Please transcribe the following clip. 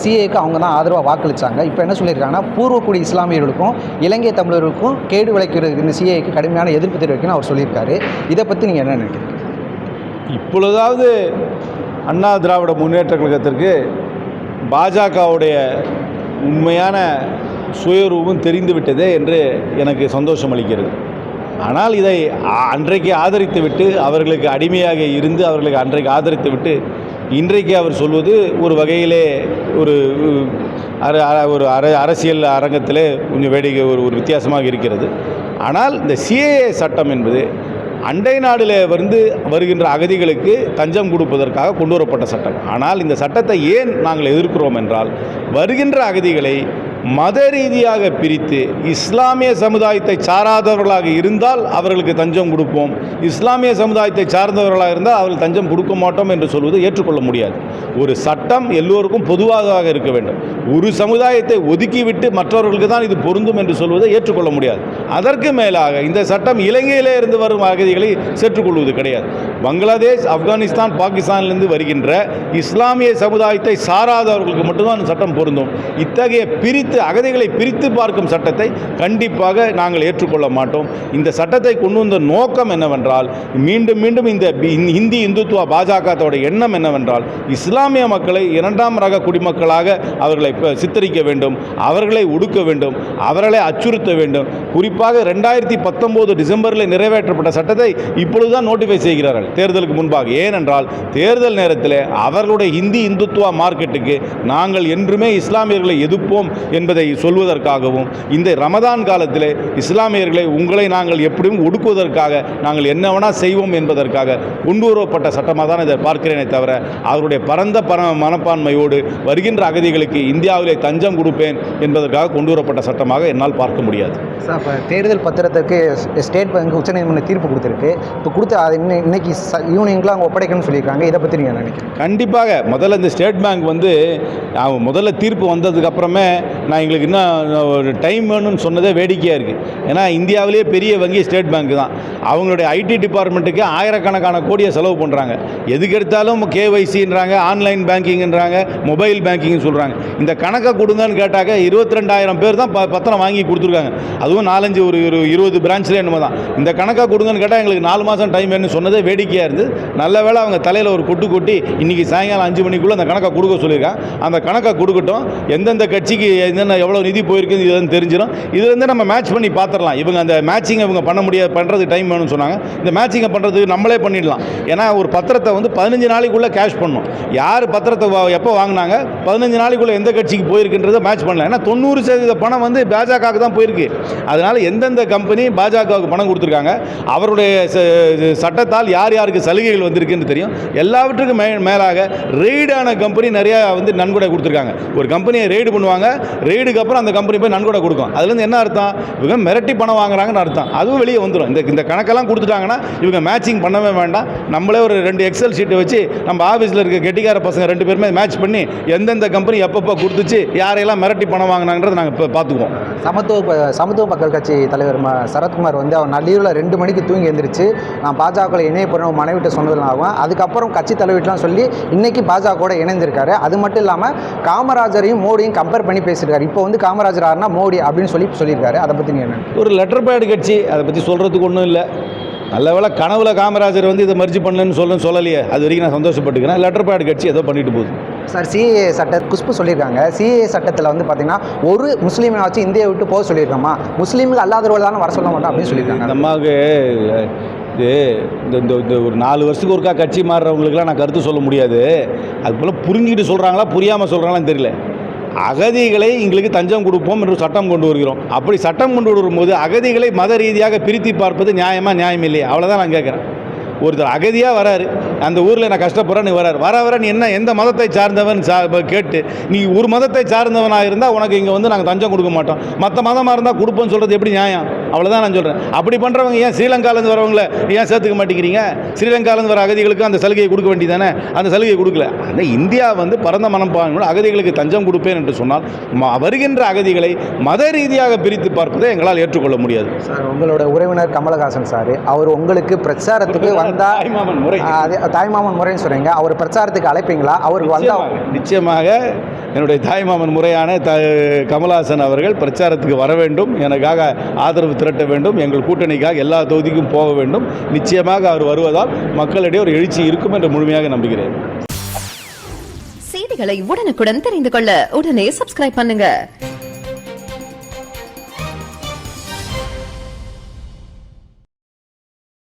சிஏக்கு அவங்க தான் ஆதரவாக வாக்களித்தாங்க. இப்போ என்ன சொல்லியிருக்காங்கன்னா, பூர்வக்குடி இஸ்லாமியர்களுக்கும் இலங்கை தமிழர்களுக்கும் கேடு விளைக்கிறது இந்த சிஏக்கு கடுமையான எதிர்ப்பு தெரிவிக்கணும்னு அவர் சொல்லியிருக்காரு. இதை பற்றி நீங்கள் என்ன நினைக்கிறீங்க? இப்பொழுதாவது அண்ணா திராவிட முன்னேற்ற கழகத்திற்கு பாஜகவுடைய உண்மையான சுயரூபம் தெரிந்துவிட்டதே என்று எனக்கு சந்தோஷம் அளிக்கிறது. ஆனால் இதை அன்றைக்கு ஆதரித்துவிட்டு அவர்களுக்கு அடிமையாக இருந்து அவர்களுக்கு அன்றைக்கு ஆதரித்துவிட்டு இன்றைக்கு அவர் சொல்வது ஒரு வகையிலே ஒரு அரசியல் அரங்கத்திலே கொஞ்சம் வேடிக்கை ஒரு வித்தியாசமாக இருக்கிறது. ஆனால் இந்த சிஏஏ சட்டம் என்பது அண்டை நாடில் வருகின்ற அகதிகளுக்கு தஞ்சம் கொடுப்பதற்காக கொண்டு வரப்பட்ட சட்டம். ஆனால் இந்த சட்டத்தை ஏன் நாங்கள் எதிர்க்கிறோம் என்றால், வருகின்ற அகதிகளை மத ரீதியாக பிரித்து இஸ்லாமிய சமுதாயத்தை சாராதவர்களாக இருந்தால் அவர்களுக்கு தஞ்சம் கொடுப்போம், இஸ்லாமிய சமுதாயத்தை சார்ந்தவர்களாக இருந்தால் அவர்கள் தஞ்சம் கொடுக்க மாட்டோம் என்று சொல்வது ஏற்றுக்கொள்ள முடியாது. ஒரு சட்டம் எல்லோருக்கும் பொதுவாக இருக்க வேண்டும். ஒரு சமுதாயத்தை ஒதுக்கிவிட்டு மற்றவர்களுக்கு தான் இது பொருந்தும் என்று சொல்வதை ஏற்றுக்கொள்ள முடியாது. அதற்கு மேலாக இந்த சட்டம் இலங்கையிலே இருந்து வரும் அகதிகளை சேர்த்துக்கொள்வது கிடையாது. பங்களாதேஷ், ஆப்கானிஸ்தான், பாகிஸ்தானிலிருந்து வருகின்ற இஸ்லாமிய சமுதாயத்தை சாராதவர்களுக்கு மட்டும்தான் இந்த சட்டம் பொருந்தும். இத்தகைய அகதிகளை பிரித்து பார்க்கும் சட்டத்தை கண்டிப்பாக நாங்கள் ஏற்றுக்கொள்ள மாட்டோம். இந்த சட்டத்தை கொண்டு வந்த நோக்கம் என்னவென்றால், மீண்டும் மீண்டும் இந்த இந்தி இந்துத்துவ பாஜகத்தோட எண்ணம் என்னவென்றால், இஸ்லாமிய மக்களை இரண்டாம் ரக குடிமக்களாக அவர்களை சித்தரிக்க வேண்டும், அவர்களை ஒடுக்க வேண்டும், அவர்களை அச்சுறுத்த வேண்டும். குறிப்பாக 2019 டிசம்பரில் நிறைவேற்றப்பட்ட சட்டத்தை இப்பொழுதுதான் நோட்டிஃபை செய்கிறார்கள் தேர்தலுக்கு முன்பாக. ஏனென்றால் தேர்தல் நேரத்தில் அவர்களுடைய இந்தி இந்துத்துவ மார்க்கெட்டுக்கு நாங்கள் என்றுமே இஸ்லாமியர்களை எதிர்ப்போம் என்பதை சொல்வதற்காகவும், இந்த ரமதான் காலத்தில் இஸ்லாமியர்களை உங்களை நாங்கள் எப்படியும் ஒடுக்குவதற்காக நாங்கள் என்னவெனா செய்வோம் என்பதற்காக கொண்டு வரப்பட்ட சட்டமாக தான் இதை பார்க்கிறேனே தவிர, அவருடைய பரந்த மனப்பான்மையோடு வருகின்ற அகதிகளுக்கு இந்தியாவிலே தஞ்சம் கொடுப்பேன் என்பதற்காக கொண்டு வரப்பட்ட சட்டமாக என்னால் பார்க்க முடியாது. சார், இப்போ தேர்தல் பத்திரத்துக்கு ஸ்டேட் பேங்க் உச்சநீதிமன்றம் தீர்ப்பு கொடுத்துருக்கு. இப்போ கொடுத்து அதை இன்னைக்கு ஈவினிங்லாம் அவங்க ஒப்படைக்கணும்னு சொல்லியிருக்காங்க. இதை பற்றி நீங்கள் நினைக்கிறேன்? கண்டிப்பாக முதல்ல இந்த ஸ்டேட் பேங்க் முதல்ல தீர்ப்பு வந்ததுக்கப்புறமே நான் எங்களுக்கு இன்னும் ஒரு டைம் வேணும்னு சொன்னதே வேடிக்கையாக இருக்குது. ஏன்னா இந்தியாவிலேயே பெரிய வங்கி ஸ்டேட் பேங்க் தான். அவங்களுடைய ஐடி டிபார்ட்மெண்ட்டுக்கு ஆயிரக்கணக்கான கோடியை செலவு பண்ணுறாங்க. எதுக்கு எடுத்தாலும் கேஒய்சின்றாங்க, ஆன்லைன் பேங்கிங்ன்றாங்க, மொபைல் பேங்கிங்னு சொல்கிறாங்க. இந்த கணக்கை கொடுங்கன்னு கேட்டாக்க 22,000 பேர் தான் பத்திரம் வாங்கி கொடுத்துருக்காங்க. அதுவும் 4-5 ஒரு 20 பிரான்ச்சில் என்னமோ தான். இந்த கணக்கை கொடுங்கன்னு கேட்டால் எங்களுக்கு 4 மாதம் டைம் வேணும்னு சொன்னதே வேடிக்கையாக இருந்தது. நல்ல வேளை அவங்க தலையில் ஒரு கொட்டி இன்றைக்கி சாயங்காலம் 5 மணிக்குள்ளே அந்த கணக்கை கொடுக்க சொல்லியிருக்காங்க. அந்த கணக்கை கொடுக்கட்டும், எந்தெந்த கட்சிக்கு என்னென்ன எவ்வளோ நிதி போயிருக்குன்னு இதுன்னு தெரிஞ்சிடும். இதுலேருந்து நம்ம மேட்ச் பண்ணி பார்த்துடலாம். இவங்க அந்த மேட்சிங்கை இவங்க பண்ணுறதுக்கு டைம் வேணும்னு சொன்னாங்க. இந்த மேட்சிங்கை பண்ணுறதுக்கு நம்மளே பண்ணிடலாம். ஏன்னா ஒரு பத்திரத்தை 15 நாளைக்குள்ளே கேஷ் பண்ணணும். யார் பத்திரத்தை எப்போ வாங்கினாங்க, 15 நாளைக்குள்ளே எந்த கட்சிக்கு போயிருக்குன்றதை மேட்ச் பண்ணலாம். ஏன்னா 90% பணம் பாஜகவுக்கு தான் போயிருக்கு. அதனால் எந்தெந்த கம்பெனி பாஜகவுக்கு பணம் கொடுத்துருக்காங்க, அவருடைய சட்டத்தால் யார் யாருக்கு சலுகைகள் வந்திருக்குன்னு தெரியும். எல்லாவற்றுக்கும் மேலாக ரெய்டான கம்பெனி நிறையா நன்கொடை கொடுத்துருக்காங்க. ஒரு கம்பெனியை ரெய்டு பண்ணுவாங்க, ரெய்டுக்கு அப்புறம் அந்த கம்பெனி போய் நன்கொடை கொடுக்கும். அதுலேருந்து என்ன அர்த்தம்? இவங்க மிரட்டி பணம் வாங்குறாங்கன்னு அர்த்தம். அதுவும் வெளியே வந்துடும். இந்த கணக்கெல்லாம் கொடுத்துட்டாங்கன்னா இவங்க மேட்சிங் பண்ணவே வேண்டாம். நம்மளே ஒரு 2 எக்ஸல் ஷீட்டை வச்சு நம்ம ஆஃபீஸில் இருக்க கெட்டிக்கார பசங்க 2 பேருமே மேட்ச் பண்ணி எந்தெந்த கம்பெனி எப்பப்போ கொடுத்துச்சு, யாரையெல்லாம் மிரட்டி பணம் வாங்கினாங்கிறத நாங்கள் இப்போ பார்த்துக்குவோம். சமத்துவ மக்கள் கட்சி தலைவர் சரத்குமார் அவர் நள்ளியூரில் 2 மணிக்கு தூங்கி எழுந்திரிச்சு நான் பாஜகவில் இணைய போகிறோம் மனைவிட்ட சொன்னதுனாலும் அதுக்கப்புறம் கட்சி தலைவர்லாம் சொல்லி இன்னைக்கு பாஜகவோட இணைந்திருக்காரு. அது மட்டும் இல்லாமல் காமராஜரையும் மோடியும் கம்பேர் பண்ணி பேசியிருக்காரு. இப்போ காமராஜர் ஆறுனா மோடி அப்படின்னு சொல்லியிருக்காரு. அதை பற்றி நீங்கள் என்ன? ஒரு லெட்டர் பேட் கட்சி, அதை பற்றி சொல்கிறதுக்கு ஒன்றும் இல்லை. நல்ல வேளை கனவுல காமராஜர் இதை மர்ஜி பண்ணலன்னு சொல்லலையே, அது வரைக்கும் நான் சந்தோஷப்பட்டுக்கிறேன். லெட்டர் பேட் கட்சி ஏதோ பண்ணிட்டு போகுது. சார், சிஏஏ குஷ்பு சொல்லியிருக்காங்க. சிஏஏ சட்டத்தில் பார்த்தீங்கன்னா ஒரு முஸ்லீமை வச்சு இந்தியாவை விட்டு போக சொல்லியிருக்கோமா, முஸ்லீம்கள் அல்லாதவர்கள் தானே வர சொல்ல மாட்டோம் அப்படின்னு சொல்லியிருக்காங்க. இந்த அம்மாவுக்கு இந்த ஒரு 4 வருஷத்துக்கு ஒருக்கா கட்சி மாறுறவங்களுக்குலாம் நான் கருத்து சொல்ல முடியாது. அது போல் புரிஞ்சுக்கிட்டு சொல்கிறாங்களா புரியாமல் சொல்கிறாங்களான்னு தெரியல. அகதிகளை எங்களுக்கு தஞ்சம் கொடுப்போம் என்று சட்டம் கொண்டு வருகிறோம். அப்படி சட்டம் கொண்டு வரும்போது அகதிகளை மத ரீதியாக பிரித்து பார்ப்பது நியாயம் இல்லையா? அவ்வளோதான் நான் கேட்குறேன். ஒருத்தர் அகதியாக வராரு, அந்த ஊரில் நான் கஷ்டப்படுறேன்னு வர நீ எந்த மதத்தை சார்ந்தவன் கேட்டு நீ ஒரு மதத்தை சார்ந்தவனாக இருந்தால் உனக்கு இங்கே நாங்கள் தஞ்சம் கொடுக்க மாட்டோம், மற்ற மதமாக இருந்தால் கொடுப்போன்னு சொல்கிறது எப்படி நியாயம்? அவ்வளோதான் நான் சொல்கிறேன். அப்படி பண்ணுறவங்க ஏன் ஸ்ரீலங்காலேருந்து வரவங்கள ஏன் சேர்த்துக்க மாட்டேங்கிறீங்க? ஸ்ரீலங்காலேருந்து வர அகதிகளுக்கு அந்த சலுகையை கொடுக்க வேண்டியதானே? அந்த சலுகையை கொடுக்கல. அந்த இந்தியா வந்து பரந்த மனப்பான்மையோடு அகதிகளுக்கு தஞ்சம் கொடுப்பேன் என்று சொன்னால் வருகின்ற அகதிகளை மத ரீதியாக பிரித்து பார்ப்பதை எங்களால் ஏற்றுக்கொள்ள முடியாது. சார், உங்களோட உறவினர் கமலஹாசன் சார், அவர் உங்களுக்கு பிரச்சாரத்துக்கு வந்தால் தாய்மாமன் முறை, தாய்மாமன் முறைன்னு சொல்கிறீங்க, அவர் பிரச்சாரத்துக்கு அழைப்பீங்களா? அவருக்கு வந்தால் நிச்சயமாக என்னுடைய தாய்மாமன் முறையான கமலஹாசன் அவர்கள் பிரச்சாரத்துக்கு வர வேண்டும், எனக்காக ஆதரவு திரட்ட வேண்டும், எங்கள் கூட்டணிக்காக எல்லா தொகுதிக்கும் போக வேண்டும். நிச்சயமாக அவர் வருவதால் மக்களிடையே ஒரு எழுச்சி இருக்கும் என்று முழுமையாக நம்புகிறேன். செய்திகளை உடனுக்குடன் தெரிந்து கொள்ள உடனே சப்ஸ்கிரைப் பண்ணுங்க.